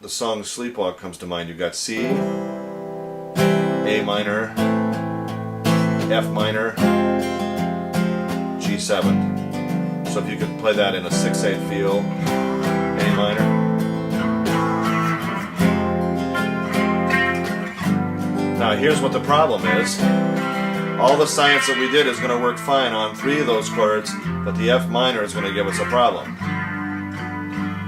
the song Sleepwalk comes to mind. You've got C, A minor, F minor, G7. So if you could play that in a 6/8 feel, A minor. Now here's what the problem is. All the science that we did is going to work fine on 3 of those chords, but the F minor is going to give us a problem.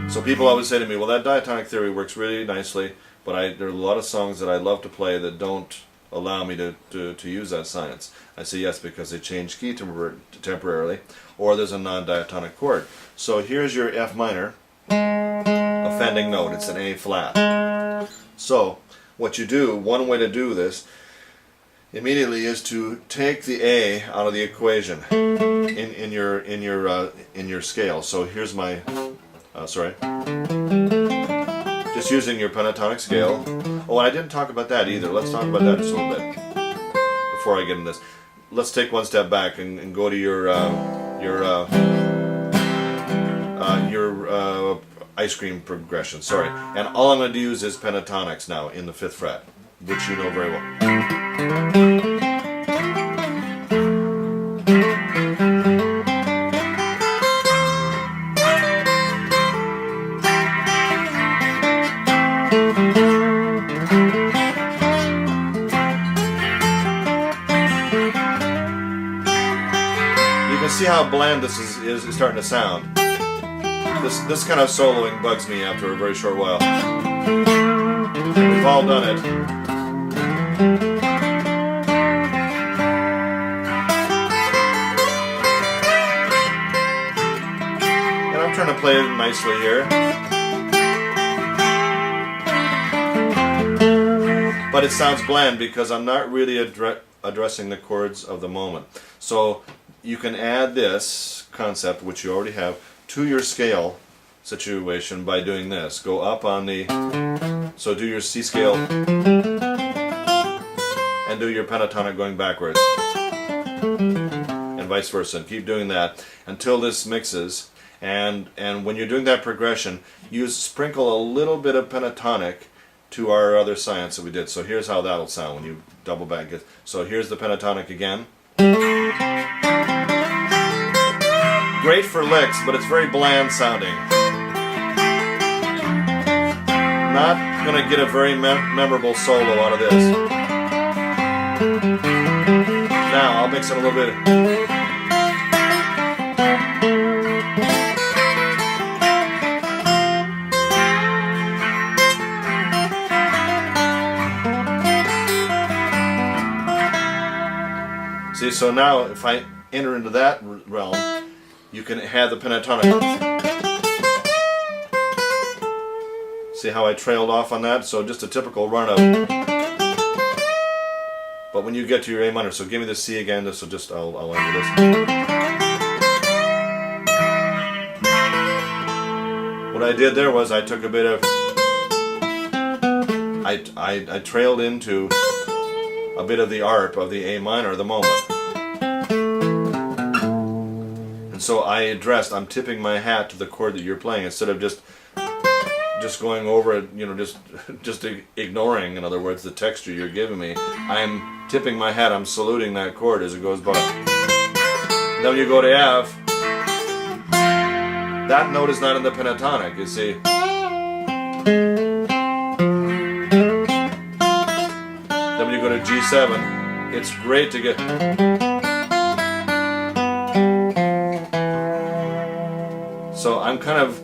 So people always say to me, well, that diatonic theory works really nicely, but there are a lot of songs that I love to play that don't allow me to use that science. I say yes, because they change key temporarily, or there's a non-diatonic chord. So here's your F minor, offending note, it's an A flat. So what you do, one way to do this immediately is to take the A out of the equation in your scale. So here's my just using your pentatonic scale. Oh, I didn't talk about that either. Let's talk about that just a little bit before I get into this. Let's take one step back and go to your ice cream progression. Sorry, and all I'm going to use is pentatonics now in the 5th fret, which you know very well. See how bland this is starting to sound. This kind of soloing bugs me after a very short while. We've all done it. And I'm trying to play it nicely here. But it sounds bland because I'm not really addressing the chords of the moment. So you can add this concept, which you already have, to your scale situation by doing this. Go up on the, so do your C scale and do your pentatonic going backwards, and vice versa, and keep doing that until this mixes. And when you're doing that progression, sprinkle a little bit of pentatonic to our other science that we did. So here's how that'll sound when you double back it. So here's the pentatonic again. Great for licks, but it's very bland sounding. Not going to get a very memorable solo out of this. Now I'll mix it a little bit. See, so now if I enter into that realm, you can have the pentatonic. See how I trailed off on that? So just a typical run of. But when you get to your A minor, so give me the C again. So just I'll end with this. What I did there was I took a bit of. I trailed into a bit of the arp of the A minor of the moment. So I'm tipping my hat to the chord that you're playing instead of just going over it, just ignoring, in other words, the texture you're giving me. I'm tipping my hat, I'm saluting that chord as it goes by. Then when you go to F, that note is not in the pentatonic, you see. Then when you go to G7, it's great to get. So I'm kind of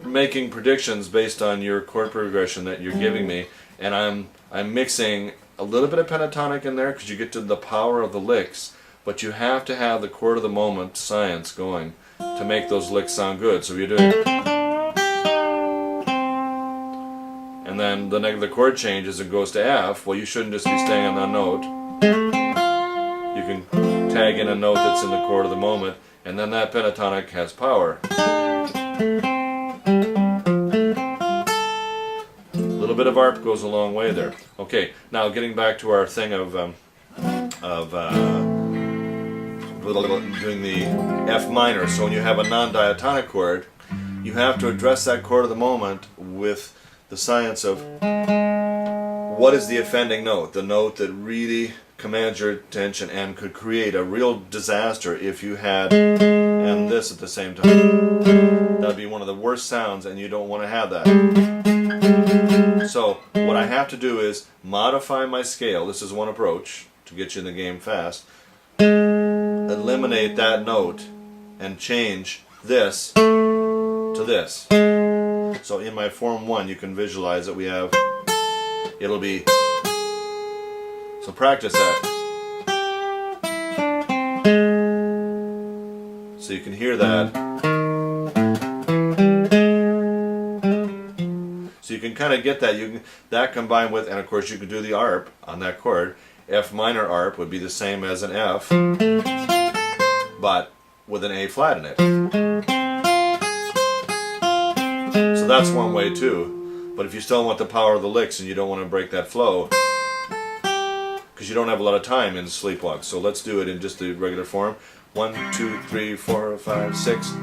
making predictions based on your chord progression that you're giving me, and I'm mixing a little bit of pentatonic in there because you get to the power of the licks, but you have to have the chord of the moment science going to make those licks sound good. So if you're doing, and then the chord changes and goes to F, well, you shouldn't just be staying on that note. You can tag in a note that's in the chord of the moment, and then that pentatonic has power. A little bit of arp goes a long way there. Okay, now getting back to our thing of doing the F minor. So when you have a non-diatonic chord, you have to address that chord of the moment with the science of what is the offending note, the note that really commands your attention and could create a real disaster if you had and this at the same time. That'd be one of the worst sounds, and you don't want to have that. So what I have to do is modify my scale. This is one approach to get you in the game fast. Eliminate that note and change this to this. So in my form 1, you can visualize that we have, it'll be, so practice that. So you can hear that. So you can kind of get that. You can, that combined with, and of course you can do the arp on that chord. F minor arp would be the same as an F, but with an A flat in it. So that's one way too. But if you still want the power of the licks and you don't want to break that flow, because you don't have a lot of time in sleepwalk. So let's do it in just the regular form. 1, 2, 3, 4, 5, 6. So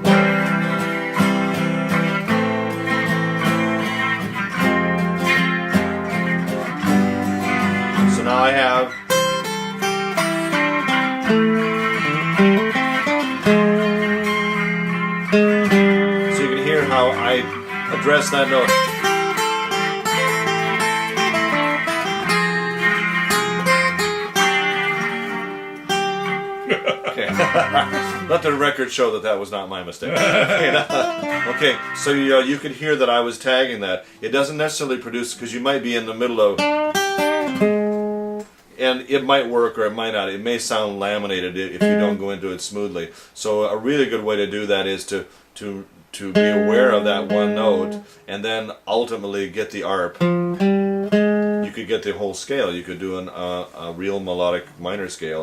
now I have. So you can hear how I address that note. Let the record show that that was not my mistake. Okay, so you can hear that I was tagging that. It doesn't necessarily produce, because you might be in the middle of, and it might work or it might not. It may sound laminated if you don't go into it smoothly. So a really good way to do that is to be aware of that one note, and then ultimately get the arp. You could get the whole scale. You could do a real melodic minor scale.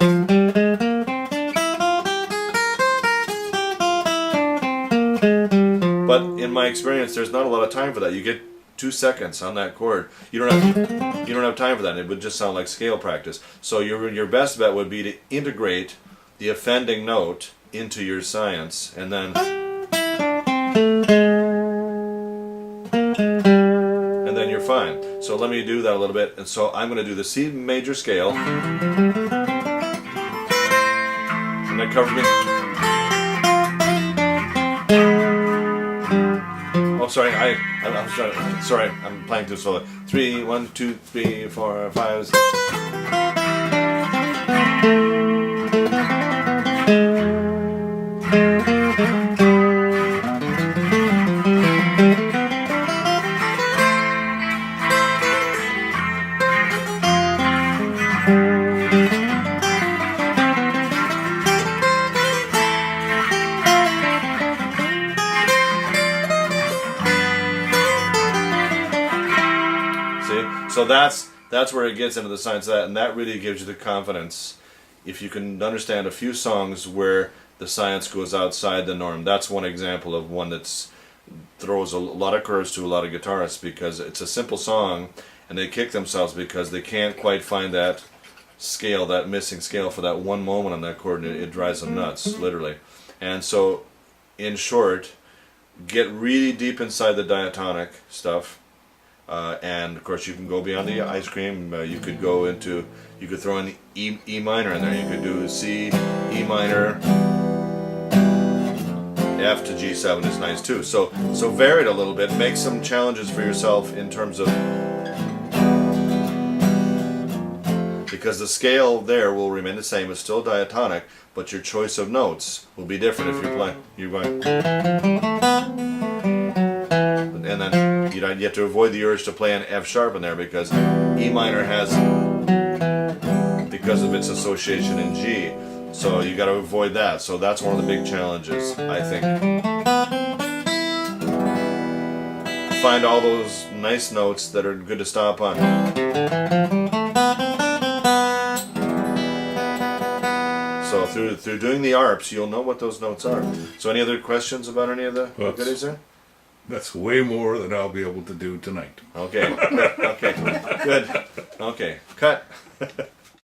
But in my experience, there's not a lot of time for that. You get 2 seconds on that chord. You don't have time for that. It would just sound like scale practice. So your best bet would be to integrate the offending note into your science, and then you're fine. So let me do that a little bit. And so I'm going to do the C major scale, and that covers me. Oh, sorry, I'm playing too slowly. 3, 1, 2, 3, 4, 5, 6. So that's where it gets into the science of that, and that really gives you the confidence if you can understand a few songs where the science goes outside the norm. That's one example of one that throws a lot of curves to a lot of guitarists, because it's a simple song and they kick themselves because they can't quite find that scale, that missing scale for that one moment on that chord, and it drives them nuts, literally. And so, in short, get really deep inside the diatonic stuff. And of course you can go beyond the ice cream. You could go into, you could throw in E minor in there. You could do C, E minor, F to G7 is nice too. So vary it a little bit. Make some challenges for yourself in terms of, because the scale there will remain the same. It's still diatonic, but your choice of notes will be different if you're playing. You're going. And then you have to avoid the urge to play an F sharp in there, because E minor has, because of its association in G, so you got to avoid that. So that's one of the big challenges, I think. Find all those nice notes that are good to stop on. So through doing the arps, you'll know what those notes are. So any other questions about any of the goodies there? That's way more than I'll be able to do tonight. Okay, okay, good. Okay, cut.